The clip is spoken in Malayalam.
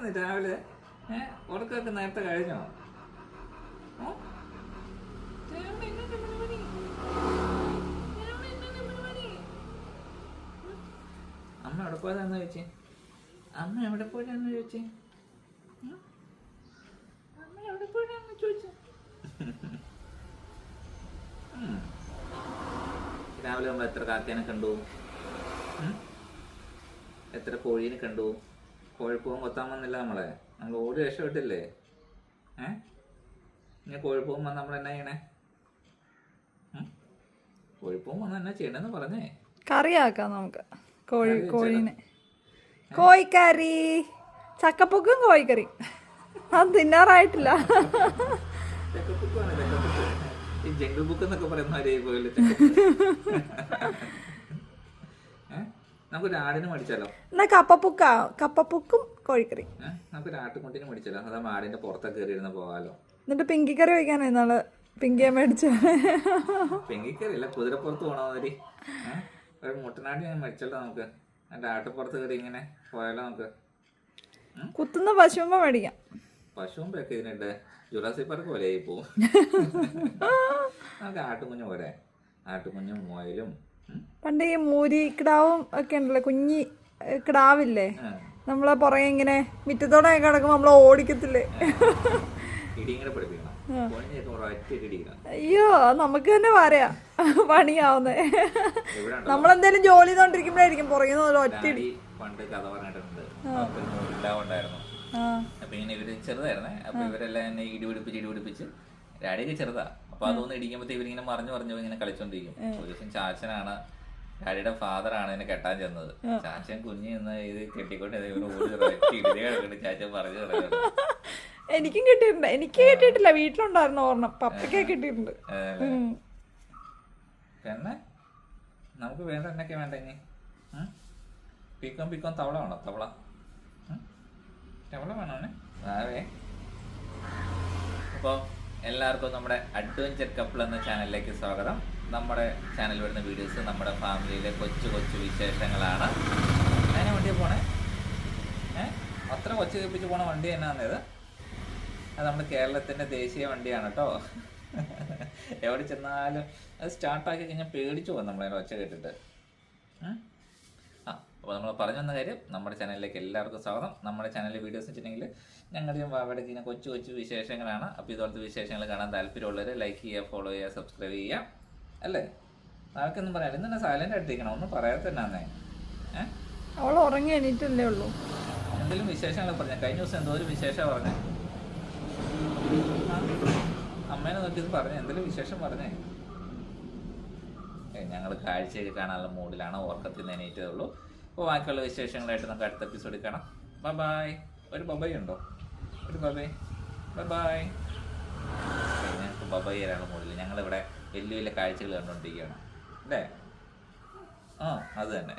എന്നാന്ന് രാവിലെ ഉറക്കമൊക്കെ നേരത്തെ കഴിഞ്ഞോ? അമ്മ എവിടെ പോയതാന്ന് ചോദിച്ചേ? അമ്മ എവിടെ പോയതാന്ന് ചോദിച്ചേ? അമ്മ എവിടെ പോയതാന്ന് ചോദിച്ചേ? രാവിലെ ആകുമ്പോൾ എത്ര കാക്കേനെ കണ്ടു, എത്ര കോഴീനെ കണ്ടു. കോഴിപ്പൂവൻ കൊത്താൻ വന്നില്ല നമ്മളെ, നമ്മൾ ഓടി രക്ഷപ്പെട്ടില്ലേ? ഇനി കോഴിപ്പൂവൻ വന്ന് നമ്മൾ എന്നാ ചെയ്യണേ? കോഴിപ്പൂവൻ വന്ന് എന്നാ ചെയ്യണെന്ന് പറഞ്ഞേ. കറിയാക്കാം നമുക്ക് കോഴീനെ. കോഴിക്കറി, ചക്കപ്പുക്കും കോഴിക്കറി. അത് തിന്നാറായിട്ടില്ല. ഈ ജംഗിൾ ബുക്ക് എന്നൊക്കെ പറയുന്നവരെ പോലെ നമുക്കൊരു ആടിനെ മേടിച്ചാലോ? എന്നാ കപ്പപ്പുക്കും കോഴിക്കറി. നമുക്കൊരു ആട്ടുകുട്ടിനെ മേടിച്ചാലോ? അതാ ആടിന്റെ പുറത്തൊക്കെ കയറി ഇരുന്ന് പോകാലോ. എന്നിട്ട് പിങ്കിക്കറി വയ്ക്കാനോ നാളെ? പിങ്കിയെ മേടിച്ച പിങ്കിക്കറി അല്ല, കുതിരപ്പുറത്ത് പോണമാതിരി ഒരു മുട്ടനാടി ഞാൻ മേടിച്ചല്ലോ. നമുക്ക് എന്റെ ആട്ടുപുറത്ത് കയറി ഇങ്ങനെ പോയാലോ? നമുക്ക് കുത്തുന്ന പശുമ്പോ മേടിക്കാം. പശുമ്പൊക്കെ ഇതിനുണ്ട്, ജുറാസിക് പാർക്ക് പോലെ ആയി പോവും. നമുക്ക് ആട്ടുകുഞ്ഞു പോലെ, ആട്ടുകുഞ്ഞും മുയലും. പണ്ട് ഈ മൂരി കിടാവും ഒക്കെ ഉണ്ടല്ലോ, കുഞ്ഞി കിടാവില്ലേ, നമ്മളെ പുറകെ ഇങ്ങനെ മിറ്റത്തോടെ കിടക്കുമ്പോ നമ്മളെ ഓടിക്കത്തില്ലേ? അയ്യോ, നമുക്ക് തന്നെ പറയാ പണിയാവുന്നേ. നമ്മളെന്തേലും ജോലി ചെയ്തോണ്ടിരിക്കുമ്പോഴായിരിക്കും പുറകെ ഒറ്റ ഇടി. പണ്ട് കഥ പറഞ്ഞിട്ടുണ്ട്. അപ്പൊ ഇങ്ങനെ ഇവര് ചെറുതായിരുന്നേ, അപ്പൊ ഇവരെല്ലാം എന്നെ ഇടിപിടിപ്പിച്ച് ഡാഡിയൊക്കെ ചെറുതാ. അപ്പൊ അതൊന്ന് ഇടിക്കുമ്പോ ഇവരിങ്ങനെ മറിഞ്ഞു ഇങ്ങനെ കളിച്ചോണ്ടിരിക്കും. ഒരു ദിവസം ചാച്ചനാണ്, ഡാഡിയുടെ ഫാദറാണ് എന്നെ കെട്ടാൻ ചെന്നത്. ചാച്ചൻ കുഞ്ഞ് നിന്ന് ഇത് കെട്ടിക്കൊണ്ട് ചാച്ചൻ പറഞ്ഞു. എനിക്കും കിട്ടിയിട്ടുണ്ട്. എനിക്ക് കിട്ടിയിട്ടില്ല, വീട്ടിലുണ്ടായിരുന്നു ഓർണം. പപ്പയ്ക്ക് കിട്ടിയിട്ടുണ്ട്. പിന്നെ നമുക്ക് വേണ്ട എന്നൊക്കെ വേണ്ട ഇനി? പിക്കോം തവള വേണോ? തവള വേണോ? ആവേ. അപ്പോൾ എല്ലാവർക്കും നമ്മുടെ അഡ്വഞ്ചർ കപ്പിൾ എന്ന ചാനലിലേക്ക് സ്വാഗതം. നമ്മുടെ ചാനൽ വരുന്ന വീഡിയോസ് നമ്മുടെ ഫാമിലിയിലെ കൊച്ചു വിശേഷങ്ങളാണ്. അതിനെ വണ്ടിയിൽ പോണേ, അത്ര കൊച്ചു കേൾപ്പിച്ച് പോണ വണ്ടി എന്നാന്നത്? അത് നമ്മുടെ കേരളത്തിൻ്റെ ദേശീയ വണ്ടിയാണ് കേട്ടോ. എവിടെ ചെന്നാലും അത് സ്റ്റാർട്ടാക്കി കഴിഞ്ഞാൽ പേടിച്ചു പോകും നമ്മളതിനെ ഒച്ച കേട്ടിട്ട്. അപ്പോൾ നമ്മൾ പറഞ്ഞു വന്ന കാര്യം, നമ്മുടെ ചാനലിലേക്ക് എല്ലാവർക്കും സ്വാഗതം. നമ്മുടെ ചാനലിലെ വീഡിയോസ് വെച്ചിട്ടുണ്ടെങ്കിൽ ഞങ്ങളുടെയും അവിടെ ഇങ്ങനെ കൊച്ചു വിശേഷങ്ങളാണ്. അപ്പോൾ ഇതുപോലത്തെ വിശേഷങ്ങൾ കാണാൻ താല്പര്യമുള്ളവർ ലൈക്ക് ചെയ്യുക, ഫോളോ ചെയ്യുക, സബ്സ്ക്രൈബ് ചെയ്യുക. അല്ലേ? ആർക്കൊന്നും പറയാം. ഇന്നെ സൈലൻ്റ് ആയിട്ടിരിക്കണം, ഒന്നും പറയാത്ത തന്നെയാന്നേ. അവൾ ഉറങ്ങി എണീറ്റല്ലേ ഉള്ളൂ. എന്തെങ്കിലും വിശേഷങ്ങൾ പറഞ്ഞ? കഴിഞ്ഞ ദിവസം എന്തോ ഒരു വിശേഷം പറഞ്ഞേ, അമ്മേനെ നോക്കിയത് പറഞ്ഞേ, എന്തെങ്കിലും വിശേഷം പറഞ്ഞേ. ഞങ്ങൾ കാഴ്ചയൊക്കെ കാണാനുള്ള മൂഡിലാണ്, ഉറക്കത്തിൽ നിന്ന് എണീറ്റേ ഉള്ളൂ. അപ്പോൾ ബാക്കിയുള്ള വിശേഷങ്ങളായിട്ട് നമുക്ക് അടുത്ത എപ്പിസോഡിൽ കാണാം. ബൈ. ഒരു ബബായ് ഉണ്ടോ? ഒരു ബബായ്. ഞങ്ങൾക്ക് ബബായ് തരാനുള്ള മൂഡില്ല. ഞങ്ങളിവിടെ വലിയ കാഴ്ചകൾ കണ്ടുകൊണ്ടിരിക്കുകയാണ് അല്ലേ? അത് തന്നെ.